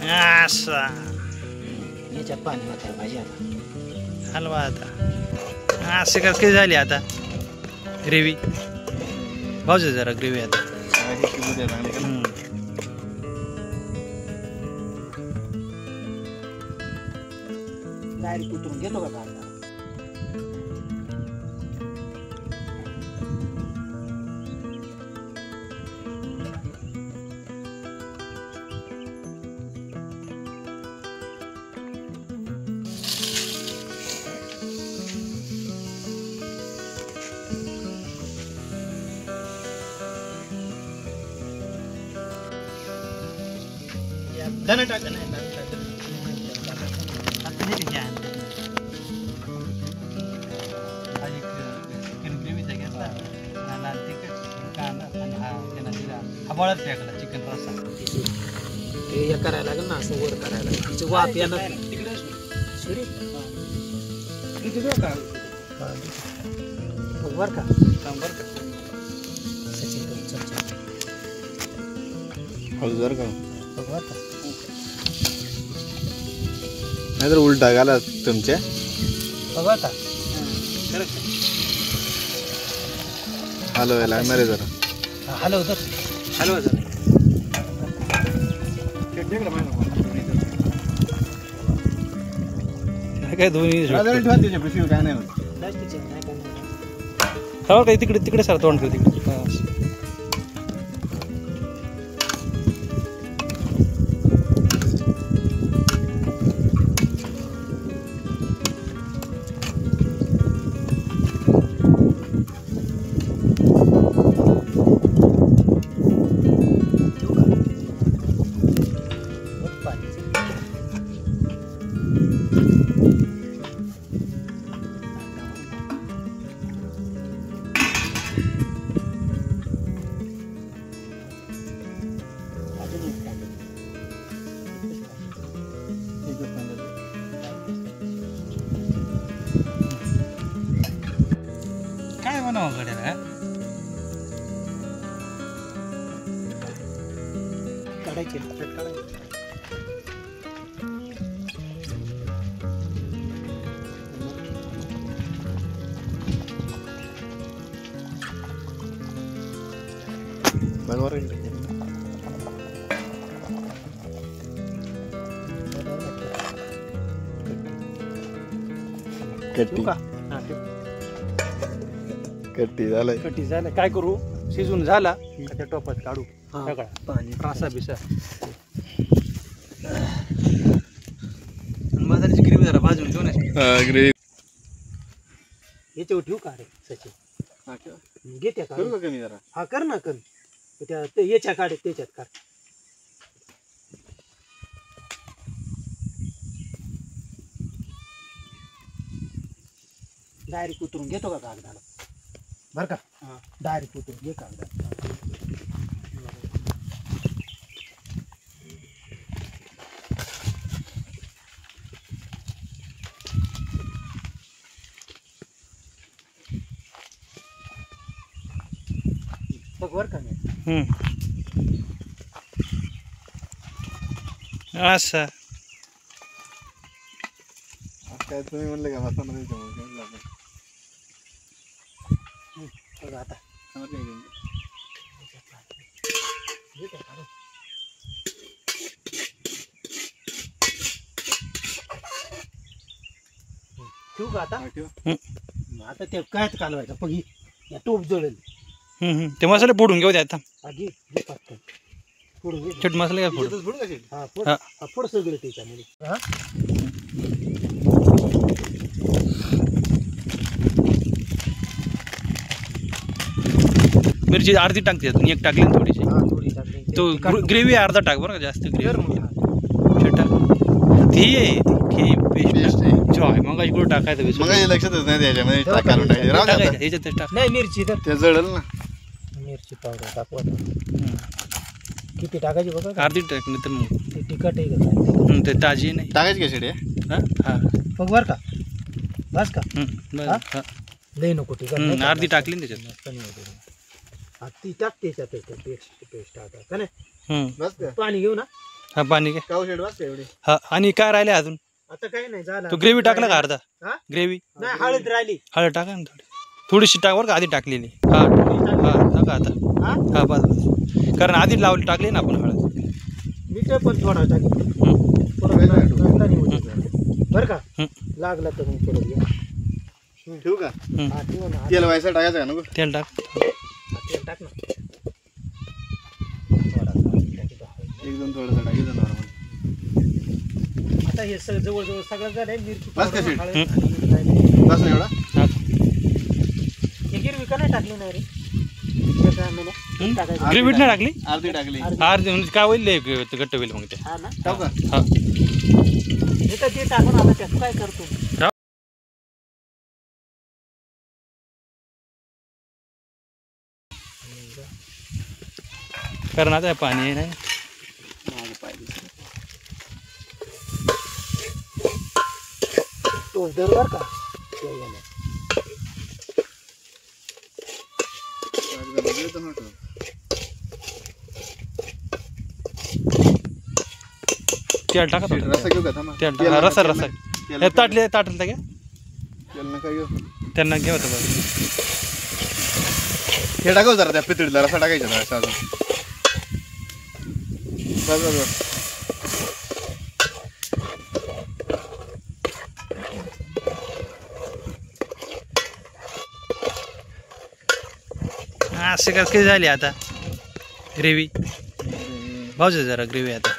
असा याच्यात पाणी वाटायला पाहिजे आता. हलवा आता. असे कसं झाली आता ग्रेव्ही भाऊच जरा ग्रेव्ही आता. डायरेक्ट उतरून घेतो का कांदा. धन टाका नाही आता हे घ्या ग्रेव्हीचा घेतला लाल तिखट कांदा आणि हा त्यांना दिला हा बळाच फेकला चिकन रस्सा. ते हे करायला लागेल ना असं वर करायला लागेल तिची वाफ येणार तिकडे शिरी किती देऊ का वर का सांबर का सचिन करून चमचा हळूदार का वर का नाहीतर उलटा घाला तुमच्या बघा का हलवायला लागणार आहे जरा. हॅलो तर हलवा जरा काय दोन्ही काय नाही काही तिकडे तिकडे सर तोंड कर तिकडे. काय म्हणावं गड्या काढायची बरोबर कट्टी का कट्टी झालंय. कटी झालं काय करू शिजून झाला त्या टोपात काढू सगळा पाणी रासा बिसा मसाल्याची ग्रेव्ही जरा भाजून घेऊन ग्रेव्ही याच्यावर ठेवू का रे सचिन घे त्या करू काढ का कमी जरा. हा कर ना कर त्या ते याच्या काढ त्याच्यात काढ डायरेक्ट उतरून घेतो का कागदाला बर का डायरेक्ट उतरून घे कागदा. बघ वर का नाही असं काय तुम्ही म्हणलं का मसाला द्यायचा म्हणून बघ आता घे त्या काढून. ठेवू का आता आता ते काय कालवायचं बघ या टोप जळेल. ते मसाले फोडून घेऊ द्या आता. आधी घे पटकन फोडून घे. चट मसाले काय फोडू हा फोड हा. हा फोड सगळं त्याच्यामध्ये हा मिरची अर्धी टाकते त्यातून एक टाकली ना थोडीशी हा थोडी टाकली. तो ग्रेव्ही अर्धा टाक बरं का जास्त कर ग्रेव्ही मग. छोटा ती आहे ती Paste पेस्ट आहे. जॉय मग कुठं टाकायचं मग हे लक्षातच नाही त्याच्यामध्ये टाकायला टाकायचं राहू दे आता. टाकायचं याच्यातच टाक. नाही मिरची तर ते जळल ना. मिरची पावडर टाकू आता. किती टाकायची बघा अर्धी टाक नाही तर मग ते तिखट आहे का काय ते ताजी नाही टाकायची का शेडी हा हा बघ बर का बस का बरं, हा? हा. लई नको तिखट नाही अर्धी टाकायचं. टाकली ना त्याच्यात कमी होते. हा ती टाक त्याच्यात पेस्ट टाका का नाही हम्म. बस का पाणी घेऊ ना हा पाणी काय काऊ शेड वाजते एवढे. हा आणि काय राहिले अजून आता काही नाही झालं. तू ग्रेव्ही टाकला का अर्धा हा? ग्रेव्ही नाही हळद राहिली. हळद टाका ना थोडीशी टाक बरं का आधी टाकलेली हा हा टाका आता हा हा बस बस कारण आधी लावली टाकली ना आपण हळद मीठ पण थोडा टाकली. हं, परत नंतर येऊ दे. बरं का हं, लागला तर मग परत घ्या. ठेवू का हं. हा, ठेव ना. तेल व्हायचं टाकायचं का नको. तेल टाक हा, तेल टाक ना. थोडासा. एकदम थोडंसं टाकायचं नॉर्मल. आता हे सगळं जवळजवळ सगळं झालंय. मिरची बस का powder, शीट? हळद आणि मीठ राहिलंय. बस ना एवढा. हा. हे गिरवी का नाही टाकली नाही रे? हे काय म्हणे? हं? टाकायचं. ग्रेव्ही नाही टाकली अर्धी टाकली. अर्धी म्हणजे काय होईल लय घट्ट होईल मग ते हा ना? टाकू का हा हे तर ते टाकून आता त्यात काय करतो? कारण आता पाणी आहे नाही टोच दर बरं का? ते याने. तेल टाका शीट थोडं. रस्सा घेऊ का थांबा. तेल तेल टाका नका, रसा तेल रसा नका. तेल हे नका. ताटले ताटलं का तेल नका घेऊ. त्यांना घे होतं बरं हे टाकू जरा त्या पितळीला रसा टाकायचा जरा असं अजून. बस बस बस. हा शिकार किती झाली आता ग्रेव्ही भाऊच जरा ग्रेव्ही आता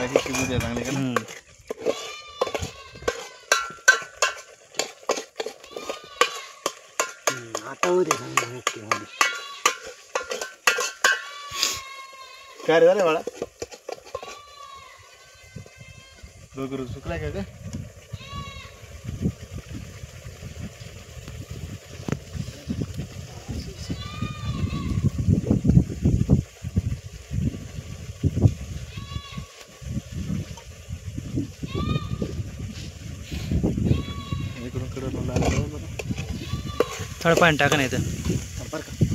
हे शिजू द्या चांगले का ना. हं. आता होऊ दे चांगलं ओके होऊ दे. काय रे झालं बाळा रोग सुकलाय का ग. इकडून कडून लागलं बरं. थोडं पाणी टाका नाही तर बरं का?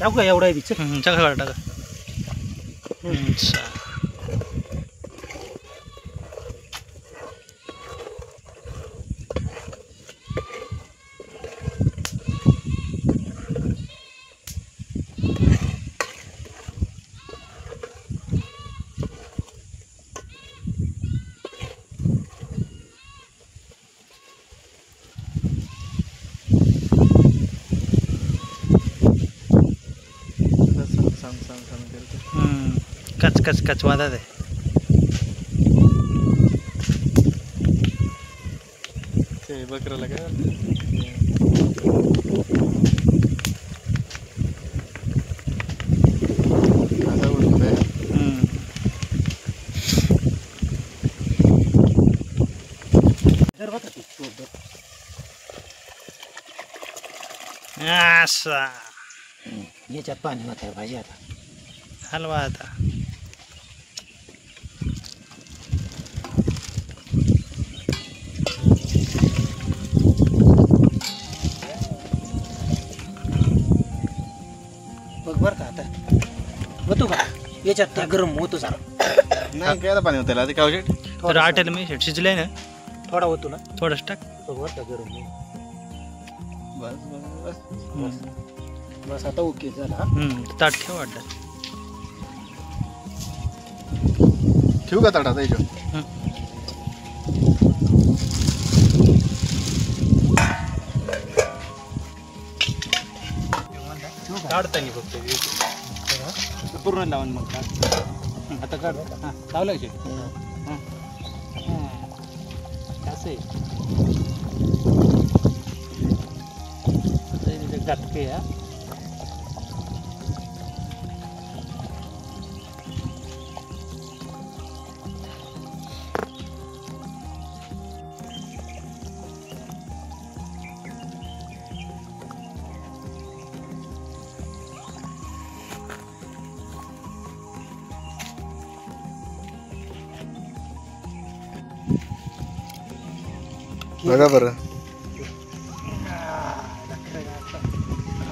टाकू का एवढा आहे बिच? टाका टाका अच्छा. सांग करतो. कच कच कच वाजत आहे ते बकराला काय असं उडून आहे. जर होता ते टोच दर. असा याच्यात पाणी होत आहे भाजी आता. हलवा आता बघ बरं का आता होतो का याच्यात त्या गरम होतो जरा. नाही काय पाणी होतं त्याला ते काव शेट. तर आटेल मी शेट शिजलंय ना थोडा होतो ना. थोडंच टाक बघ बरं का गरम होईल. बस बस बस. बस आता ओके झाला. ताट ठेव वाटलं ठेवू का ताटात याच्यावर. काढतानी फक्त पूर्ण लावून मग काढ आता काढ हां लावलं का शेट हां असं आहे गटके हा बघा बरं.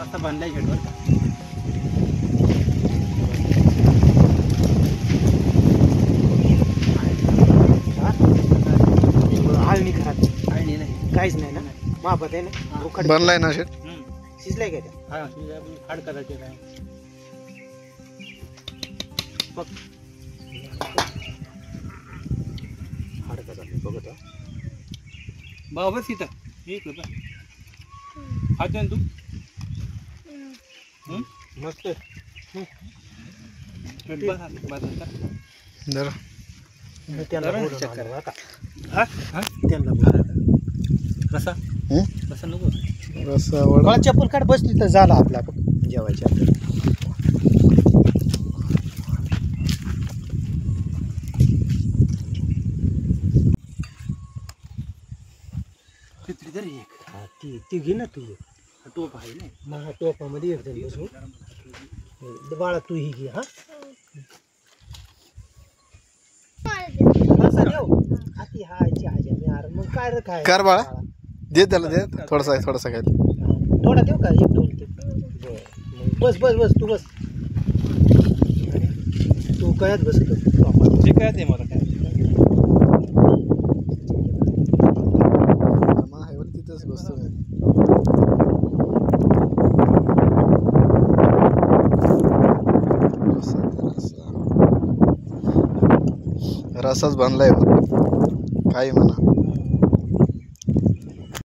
आता बांधलाय शेटवर का काहीच नाही ना मापत आहे ना उखड बनलाय ना शेट शिजलाय काय त्या हा हाड करायचे काय बघ हाडकाचा मी बघत आहे. भाऊ बस इथं एक रुपये खाते ना तू मस्त बस आता. जरा त्यांना जरा बोलून check आलो करा. आता. हा हा त्यांना बोलून. कसा हं? कसा नको रस्सा वडा मला चप्पल काढ बस तिथं झाला आपला जेवायच्या किती तरी एक हा ती घे ना तू टोप आहे ना मग टोपामध्ये एक जण बसू बाळा तू ही घे हा असं देऊ हाती हायची हाजी मी अरे मग काय रे काय कर बाळा. दे त्याला दे थोडासा काय थोडा देऊ का एक दोन ते बस बस बस तू बस तू कयात बस जे काय ते मला काय तिथंच बसतो रसाच बनलाय काही म्हणा